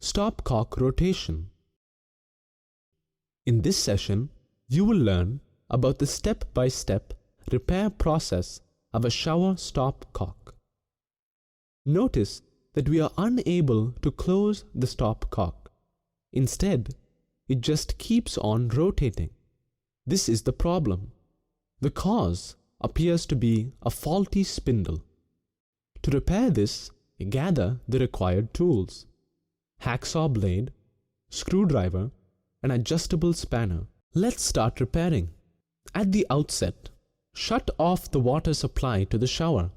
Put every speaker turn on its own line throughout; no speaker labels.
Stopcock rotation. In this session, you will learn about the step-by-step repair process of a shower stopcock. Notice that we are unable to close the stopcock. Instead, it just keeps on rotating. This is the problem. The cause appears to be a faulty spindle. To repair this, gather the required tools: hacksaw blade, screwdriver, and adjustable spanner. Let's start repairing. At the outset, shut off the water supply to the shower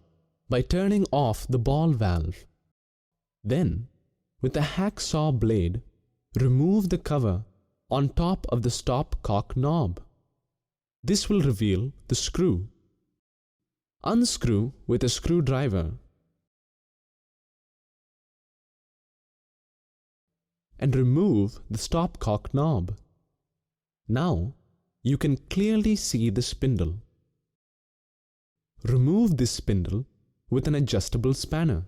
by turning off the ball valve. Then, with a hacksaw blade, remove the cover on top of the stopcock knob. This will reveal the screw. Unscrew with a screwdriver and remove the stopcock knob. Now, you can clearly see the spindle. Remove this spindle with an adjustable spanner.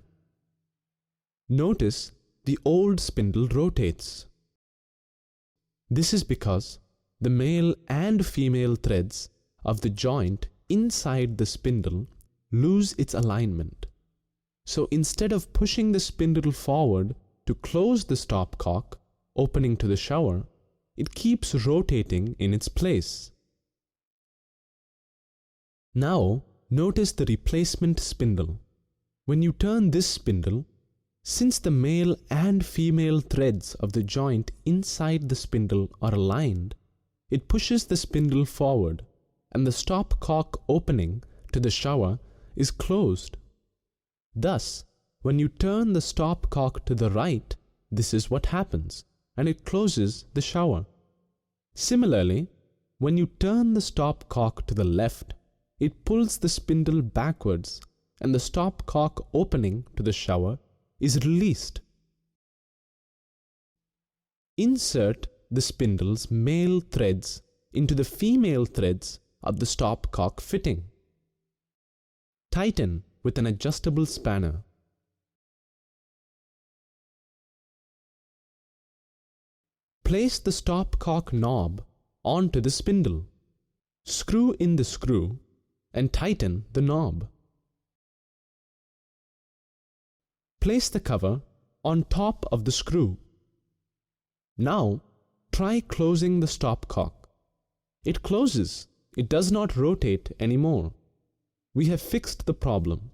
Notice the old spindle rotates. This is because the male and female threads of the joint inside the spindle lose its alignment. So instead of pushing the spindle forward to close the stopcock opening to the shower, it keeps rotating in its place. Now, notice the replacement spindle. When you turn this spindle, since the male and female threads of the joint inside the spindle are aligned, it pushes the spindle forward and the stopcock opening to the shower is closed. Thus, when you turn the stopcock to the right, this is what happens, and it closes the shower. Similarly, when you turn the stopcock to the left, it pulls the spindle backwards and the stopcock opening to the shower is released. Insert the spindle's male threads into the female threads of the stopcock fitting. Tighten with an adjustable spanner. Place the stopcock knob onto the spindle. Screw in the screw and tighten the knob. Place the cover on top of the screw. Now, try closing the stopcock. It closes. It does not rotate anymore. We have fixed the problem.